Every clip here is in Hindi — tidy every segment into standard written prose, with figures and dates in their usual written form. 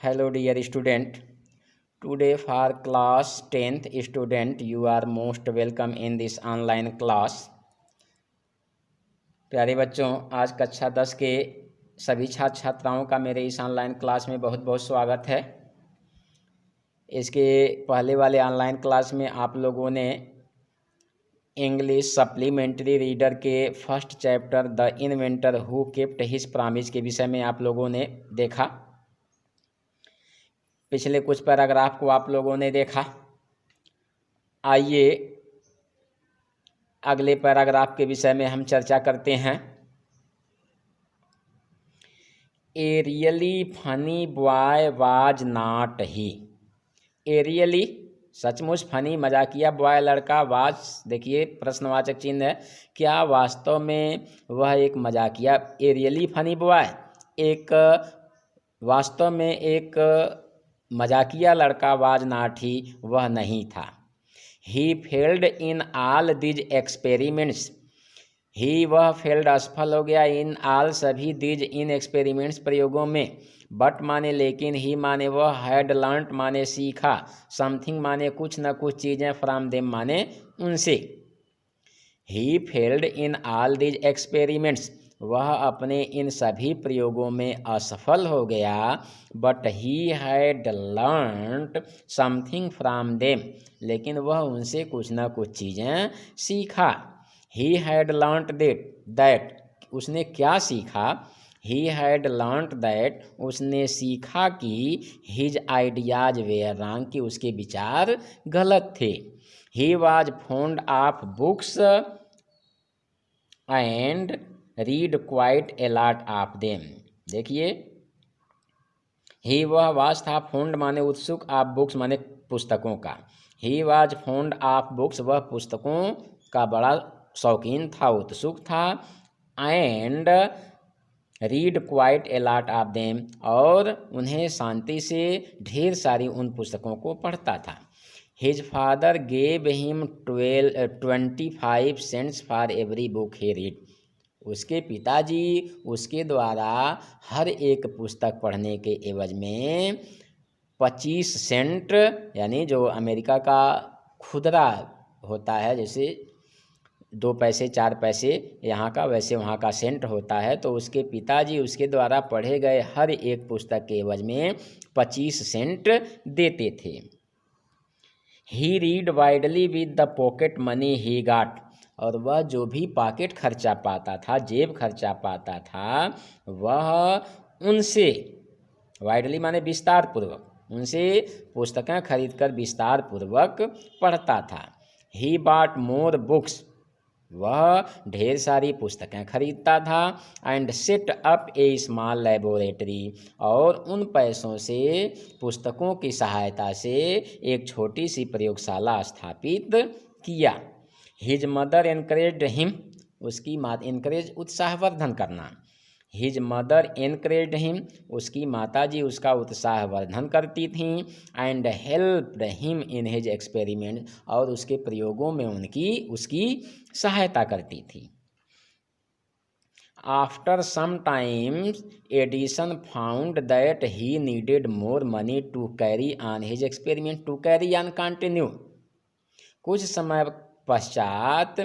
Hello dear student. Today for class 10th student you are most welcome in this online class. प्यारे बच्चों, आज कक्षा 10 के सभी छात्र छात्राओं का मेरे इस ऑनलाइन क्लास में बहुत बहुत स्वागत है। इसके पहले वाले ऑनलाइन क्लास में आप लोगों ने इंग्लिश सप्लीमेंट्री रीडर के first chapter the inventor who kept his promise के विषय में आप लोगों ने देखा। पिछले कुछ पैराग्राफ को आप लोगों ने देखा। आइए अगले पैराग्राफ के विषय में हम चर्चा करते हैं। A really funny boy was not he. A really सचमुच फनी मजाकिया बॉय लड़का वाज, देखिए प्रश्नवाचक चिन्ह है, क्या वास्तव में वह एक मजाकिया, ए रियली फनी बॉय एक वास्तव में एक मजाकिया लड़का वाज नॉट ही, वह नहीं था। He failed in all these experiments, he वह फेल्ड असफल हो गया, इन ऑल सभी दीज इन एक्सपेरिमेंट्स प्रयोगों में, बट माने लेकिन, ही माने वह, हैड लर्नड माने सीखा, समथिंग माने कुछ न कुछ चीज़ें, फ्रॉम देम माने उनसे। He failed in all these experiments, वह अपने इन सभी प्रयोगों में असफल हो गया, but he had learned something from them, लेकिन वह उनसे कुछ न कुछ चीज़ें सीखा। ही हैड लर्नड दैट, उसने क्या सीखा? ही हैड लर्नड दैट, उसने सीखा कि हिज आइडियाज वेयर रॉन्ग, कि उसके विचार गलत थे। He was fond of books and read quite a lot of them. देखिए, ही वह वाज था, फॉन्ड माने उत्सुक, ऑफ बुक्स माने पुस्तकों का। He was fond of books, वह पुस्तकों का बड़ा शौकीन था, उत्सुक था। And read quite a lot of them, और उन्हें शांति से ढेर सारी उन पुस्तकों को पढ़ता था। His father gave him 25 cents for every book he read, उसके पिताजी उसके द्वारा हर एक पुस्तक पढ़ने के एवज में 25 सेंट, यानी जो अमेरिका का खुदरा होता है, जैसे 2 पैसे 4 पैसे यहाँ का, वैसे वहाँ का सेंट होता है, तो उसके पिताजी उसके द्वारा पढ़े गए हर एक पुस्तक के एवज में 25 सेंट देते थे। He read widely with the pocket money he got, और वह जो भी पॉकेट खर्चा पाता था, जेब खर्चा पाता था, वह उनसे, वाइडली माने विस्तार पूर्वक, उनसे पुस्तकें खरीदकर विस्तार पूर्वक पढ़ता था। ही बॉट मोर बुक्स, वह ढेर सारी पुस्तकें खरीदता था। And set up a small laboratory, और उन पैसों से, पुस्तकों की सहायता से एक छोटी सी प्रयोगशाला स्थापित किया। हिज मदर एनकरेज्ड हिम, उसकी माता, एनकरेज उत्साहवर्धन करना, हिज मदर एनकरेज्ड हिम, उसकी माताजी उसका उत्साहवर्धन करती थीं। And helped him in his experiment, और उसके प्रयोगों में उसकी सहायता करती थी। After some times Edison found that he needed more money to carry on his experiment, to carry on continue. कुछ समय पश्चात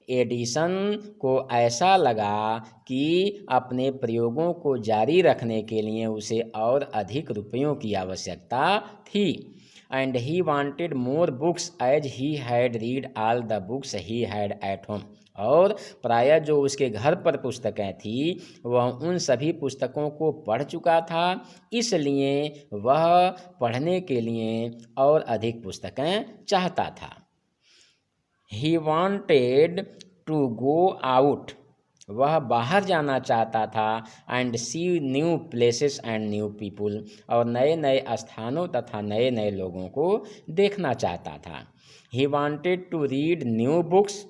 एडिसन को ऐसा लगा कि अपने प्रयोगों को जारी रखने के लिए उसे और अधिक रुपयों की आवश्यकता थी। And he wanted more books as he had read all the books he had at home, और प्रायः जो उसके घर पर पुस्तकें थी, वह उन सभी पुस्तकों को पढ़ चुका था, इसलिए वह पढ़ने के लिए और अधिक पुस्तकें चाहता था। He wanted to go out, वह बाहर जाना चाहता था। And see new places and new people, और नए नए स्थानों तथा नए नए लोगों को देखना चाहता था। He wanted to read new books,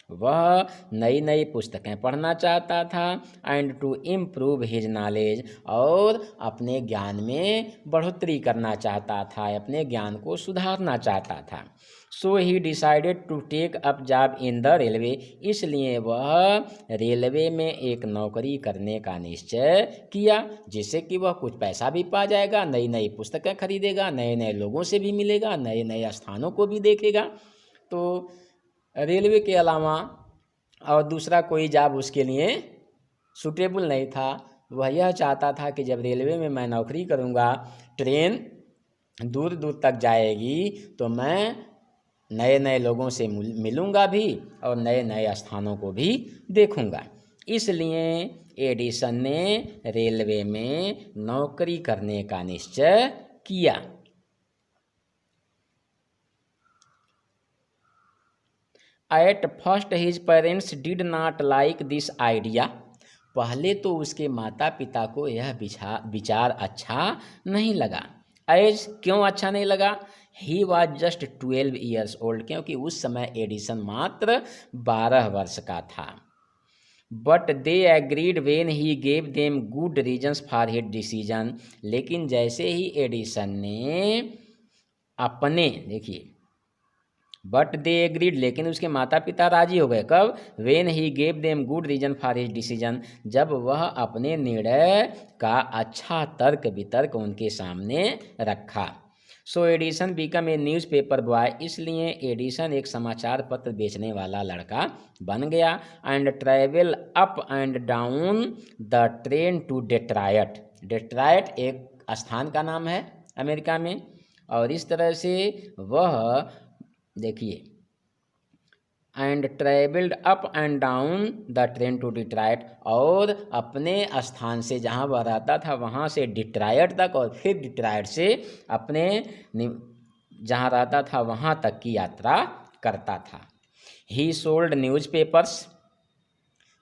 वह नई नई पुस्तकें पढ़ना चाहता था। And to improve his knowledge, और अपने ज्ञान में बढ़ोतरी करना चाहता था, अपने ज्ञान को सुधारना चाहता था। So he decided to take up job in the railway, इसलिए वह रेलवे में एक नौकरी करने का निश्चय किया, जिससे कि वह कुछ पैसा भी पा जाएगा, नई नई पुस्तकें खरीदेगा, नए नए लोगों से भी मिलेगा, नए नए स्थानों को भी देखेगा। तो रेलवे के अलावा और दूसरा कोई जॉब उसके लिए सूटेबल नहीं था। वह यह चाहता था कि जब रेलवे में मैं नौकरी करूँगा, ट्रेन दूर दूर तक जाएगी, तो मैं नए नए लोगों से मिलूँगा भी और नए नए स्थानों को भी देखूँगा। इसलिए एडिसन ने रेलवे में नौकरी करने का निश्चय किया। At first his parents did not like this idea, पहले तो उसके माता पिता को यह विचार अच्छा नहीं लगा। एज क्यों अच्छा नहीं लगा? He was just 12 years old, क्योंकि उस समय एडिसन मात्र 12 वर्ष का था। But they agreed when he gave them good reasons for his decision, लेकिन जैसे ही एडिसन ने अपने, देखिए, बट दे एग्रीड, लेकिन उसके माता पिता राजी हो गए। कब? When he gave them good reason for his decision, जब वह अपने निर्णय का अच्छा तर्क वितर्क उनके सामने रखा। So Edison became a newspaper boy, इसलिए एडिसन एक समाचार पत्र बेचने वाला लड़का बन गया। And travel up and down the train to Detroit, Detroit एक स्थान का नाम है अमेरिका में, और इस तरह से वह, देखिए, and travelled up and down the train to Detroit, और अपने स्थान से जहाँ वह रहता था वहाँ से डिट्रॉयट तक, और फिर डिट्रॉयट से अपने जहाँ रहता था वहाँ तक की यात्रा करता था। ही सोल्ड न्यूज़पेपर्स,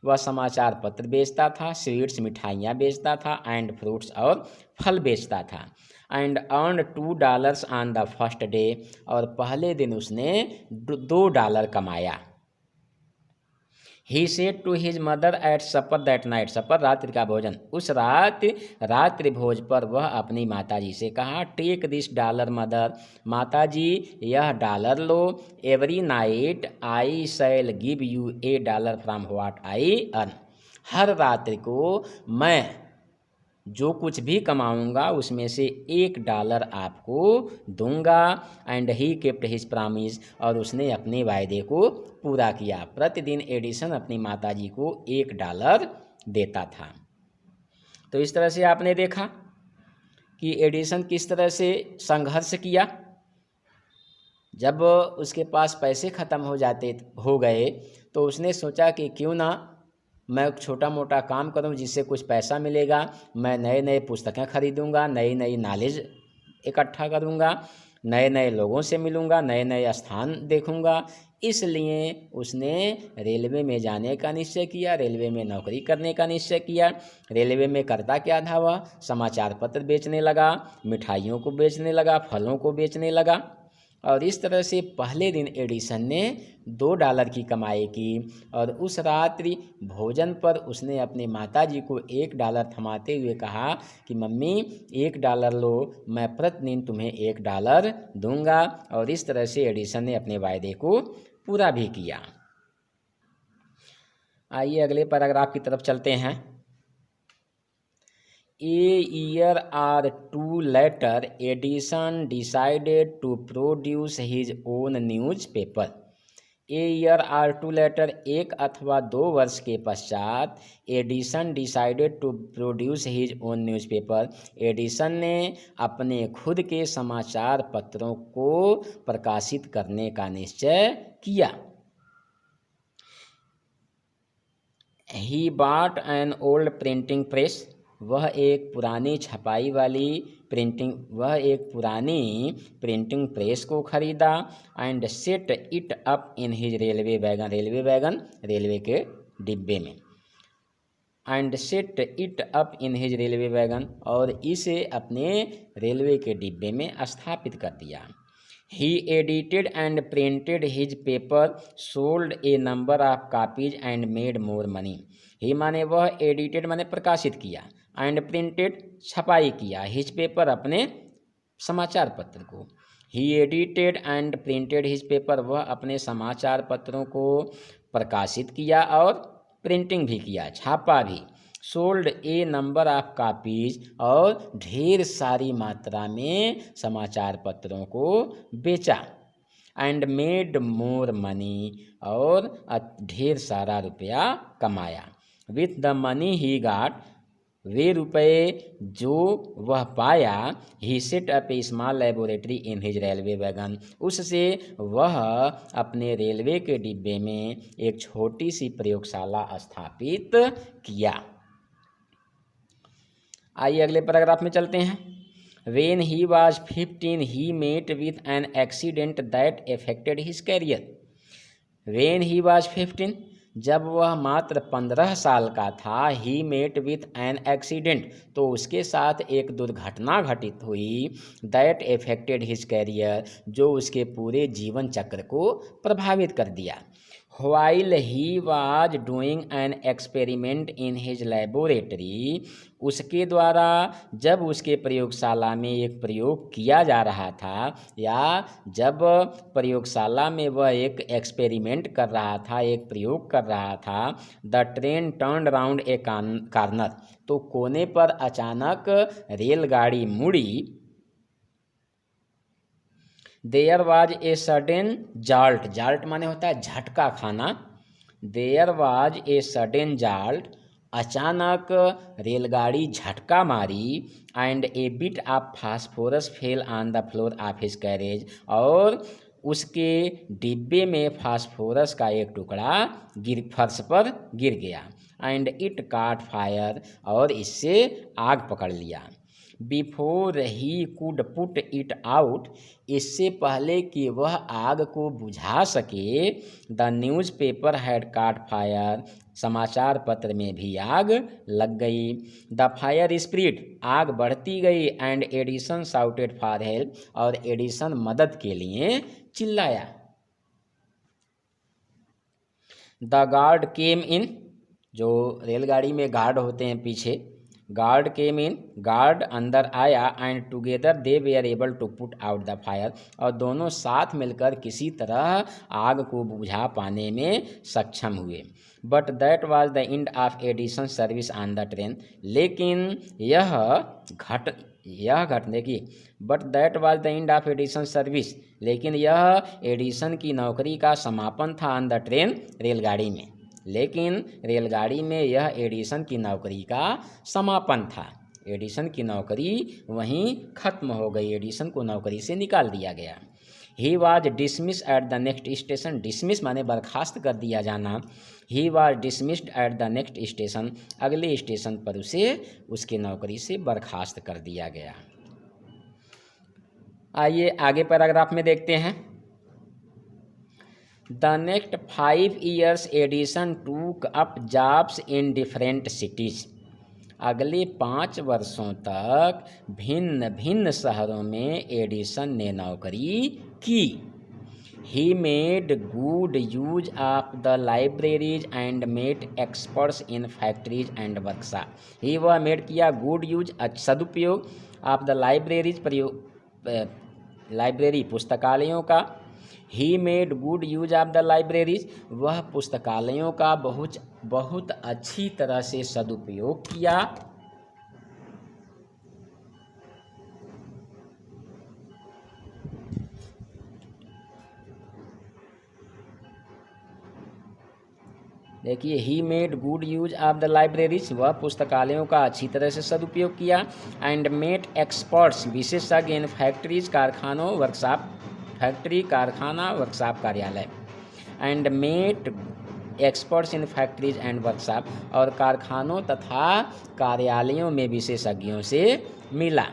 वह समाचार पत्र बेचता था, स्वीट्स मिठाइयाँ बेचता था, एंड फ्रूट्स और फल बेचता था। And earn $2 on the first day, और पहले दिन उसने $2 कमाया। He said to his mother at supper that night, supper रात्रि का भोजन, उस रात्रि भोज पर वह अपनी माताजी से कहा, टेक दिस $, मदर, माताजी यह $, लो, every night I shall give you $1 from what I earn, हर रात्रि को मैं जो कुछ भी कमाऊंगा उसमें से $1 आपको दूंगा। And he kept his promise, और उसने अपने वायदे को पूरा किया। प्रतिदिन एडिसन अपनी माताजी को $1 देता था। तो इस तरह से आपने देखा कि एडिसन किस तरह से संघर्ष किया। जब उसके पास पैसे ख़त्म हो गए तो उसने सोचा कि क्यों ना मैं छोटा मोटा काम करूं जिससे कुछ पैसा मिलेगा, मैं नए नए पुस्तकें खरीदूंगा, नई नई नॉलेज इकट्ठा करूंगा, नए नए लोगों से मिलूंगा, नए नए स्थान देखूंगा। इसलिए उसने रेलवे में जाने का निश्चय किया, रेलवे में नौकरी करने का निश्चय किया। रेलवे में करता क्या था? वह समाचार पत्र बेचने लगा, मिठाइयों को बेचने लगा, फलों को बेचने लगा, और इस तरह से पहले दिन एडिसन ने $2 की कमाई की, और उस रात्रि भोजन पर उसने अपने माताजी को $1 थमाते हुए कहा कि मम्मी $1 लो, मैं प्रतिदिन तुम्हें $1 दूंगा। और इस तरह से एडिसन ने अपने वायदे को पूरा भी किया। आइए अगले पैराग्राफ की तरफ चलते हैं। A year or two later, Edison decided to produce his own newspaper. A year or two later, एक अथवा 2 वर्ष के पश्चात, Edison decided to produce his own newspaper, Edison ने अपने खुद के समाचार पत्रों को प्रकाशित करने का निश्चय किया। He bought an old printing press, वह एक पुरानी प्रिंटिंग प्रेस को खरीदा। And set it up in his railway wagon, railway के डिब्बे में। And set it up in his railway wagon, और इसे अपने रेलवे के डिब्बे में स्थापित कर दिया। He edited and printed his paper, sold a number of copies and made more money. He माने वह, एडिटेड माने प्रकाशित किया, एंड प्रिंटेड छपाई किया, हिज पेपर अपने समाचार पत्र को, he edited and printed his paper, वह अपने समाचार पत्रों को प्रकाशित किया और प्रिंटिंग भी किया, छापा भी। Sold A number of copies, और ढेर सारी मात्रा में समाचार पत्रों को बेचा। एंड मेड मोर मनी, और ढेर सारा रुपया कमाया। With the money he got, वे रुपये जो वह पाया, he set up a small laboratory in his railway wagon, उससे वह अपने रेलवे के डिब्बे में एक छोटी सी प्रयोगशाला स्थापित किया। आइए अगले पैराग्राफ में चलते हैं। When he was 15, he met with an accident that affected his career. When he was 15, जब वह मात्र 15 साल का था, he met with an accident, तो उसके साथ एक दुर्घटना घटित हुई, that affected his career, जो उसके पूरे जीवन चक्र को प्रभावित कर दिया। While he was doing an experiment in his laboratory, उसके द्वारा जब उसके प्रयोगशाला में एक प्रयोग किया जा रहा था, या जब प्रयोगशाला में वह एक एक्सपेरिमेंट कर रहा था, एक प्रयोग कर रहा था, the train turn round A corner, तो कोने पर अचानक रेलगाड़ी मुड़ी। देयर वाज ए सडन जाल्ट, जाल्ट माने होता है झटका खाना। देयर वाज ए सडन जाल्ट, अचानक रेलगाड़ी झटका मारी। And A bit of phosphorus fell on the floor of his carriage, और उसके डिब्बे में फास्फोरस का एक टुकड़ा फर्श पर गिर गया। एंड इट काट फायर, और इससे आग पकड़ लिया। Before he could put it out, इससे पहले कि वह आग को बुझा सके, द न्यूज़पेपर हैड काट फायर, समाचार पत्र में भी आग लग गई। द फायर स्प्रेड, आग बढ़ती गई। And Edison shouted for help, और एडिसन मदद के लिए चिल्लाया। द गार्ड केम इन, जो रेलगाड़ी में गार्ड होते हैं पीछे, गार्ड केम इन, गार्ड अंदर आया। And together they were able to put out the fire, और दोनों साथ मिलकर किसी तरह आग को बुझा पाने में सक्षम हुए। But that was the end of Edison service on the train, लेकिन यह घटना की, but that was the end of Edison service, लेकिन यह एडिसन की नौकरी का समापन था ऑन द ट्रेन, रेलगाड़ी में। लेकिन रेलगाड़ी में यह एडिसन की नौकरी का समापन था। एडिसन की नौकरी वहीं खत्म हो गई, एडिसन को नौकरी से निकाल दिया गया। He was dismiss at the next station, dismiss माने बर्खास्त कर दिया जाना। He was dismissed at the next station, अगले स्टेशन पर उसे उसके नौकरी से बर्खास्त कर दिया गया। आइए आगे पैराग्राफ में देखते हैं। द नेक्स्ट 5 years एडिसन टूक up jobs in different cities, अगले 5 वर्षों तक भिन्न भिन्न शहरों में एडिसन ने नौकरी की। He made good use of the libraries and made experts in factories and workshop, he वह मेड किया गुड यूज सदुपयोग, ऑफ द लाइब्रेरीज लाइब्रेरी पुस्तकालयों का। He made good use of the libraries, वह पुस्तकालयों का बहुत अच्छी तरह से सदुपयोग किया। देखिए, ही made good use of the libraries, वह पुस्तकालयों का अच्छी तरह से सदुपयोग किया। एंड मेड एक्सपर्ट्स, विशेषज्ञ इन फैक्ट्रीज कारखानों वर्कशॉप, फैक्ट्री कारखाना वर्कशॉप कार्यालय। And made experts in factories and workshop, और कारखानों तथा कार्यालयों में विशेषज्ञों से मिला।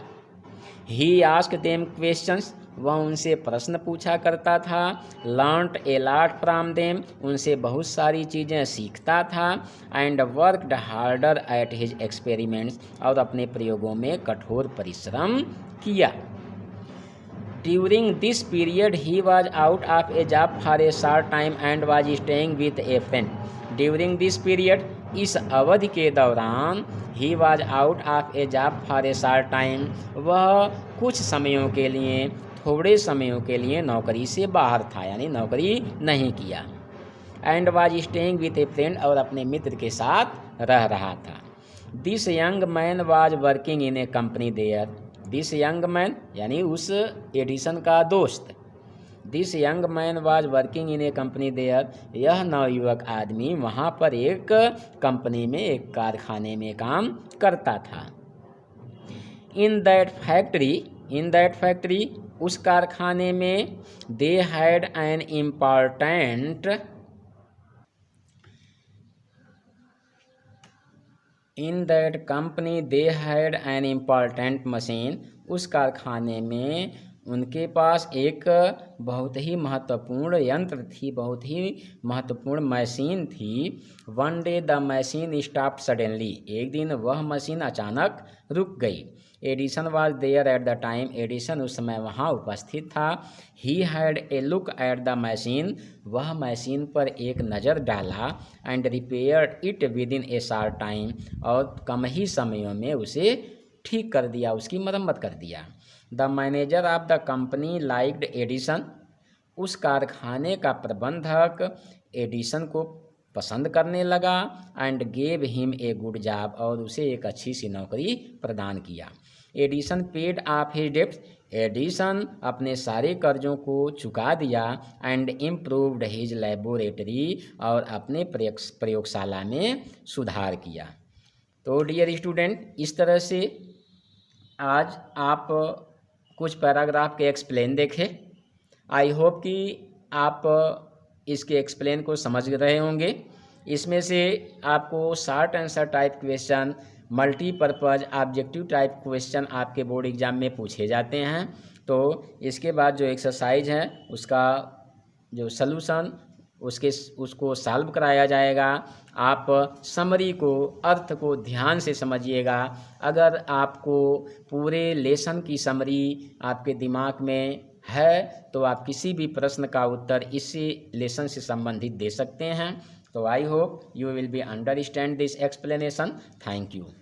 ही आस्क्ड देम क्वेश्चंस, वह उनसे प्रश्न पूछा करता था। Learned a lot from them, उनसे बहुत सारी चीज़ें सीखता था। And worked harder at his experiments, और अपने प्रयोगों में कठोर परिश्रम किया। During this period he was out of A job for a short time and was staying with a friend. During this period, इस अवधि के दौरान, he was out of A job for a short time, वह कुछ समयों के लिए थोड़े समयों के लिए नौकरी से बाहर था, यानी नौकरी नहीं किया। And was staying with a friend, और अपने मित्र के साथ रह रहा था। This young man was working in a company there. This young man यानी उस एडिसन का दोस्त। This young man was working in a company there, यह नवयुवक आदमी वहाँ पर एक कंपनी में, एक कारखाने में काम करता था। इन दैट फैक्ट्री, उस कारखाने में, they had an important in that company they had an important machine, उस कारखाने में उनके पास एक बहुत ही महत्वपूर्ण यंत्र थी, बहुत ही महत्वपूर्ण मशीन थी। One day the machine stopped suddenly, एक दिन वह मशीन अचानक रुक गई। Edison was there at the time, Edison उस समय वहाँ उपस्थित था। He had a look at the machine, वह मशीन पर एक नज़र डाला। And repaired it within a short time, और कम ही समयों में उसे ठीक कर दिया, उसकी मरम्मत कर दिया। The manager of the company liked Edison, उस कारखाने का प्रबंधक एडिसन को पसंद करने लगा। And gave him a good job, और उसे एक अच्छी सी नौकरी प्रदान किया। Edison paid of his debts, Edison अपने सारे कर्जों को चुका दिया। एंड इम्प्रूव्ड हिज लेबोरेटरी, और अपने प्रयोगशाला में सुधार किया। तो डियर स्टूडेंट, इस तरह से आज आप कुछ पैराग्राफ के एक्सप्लेन देखें। आई होप कि आप इसके एक्सप्लेन को समझ रहे होंगे। इसमें से आपको short answer type question, multipurpose objective type question आपके बोर्ड एग्जाम में पूछे जाते हैं। तो इसके बाद जो एक्सरसाइज है उसका जो सलूशन उसको सॉल्व कराया जाएगा। आप समरी को, अर्थ को ध्यान से समझिएगा। अगर आपको पूरे लेसन की समरी आपके दिमाग में है तो आप किसी भी प्रश्न का उत्तर इसी लेसन से संबंधित दे सकते हैं। तो I hope you will be understand this explanation. Thank you.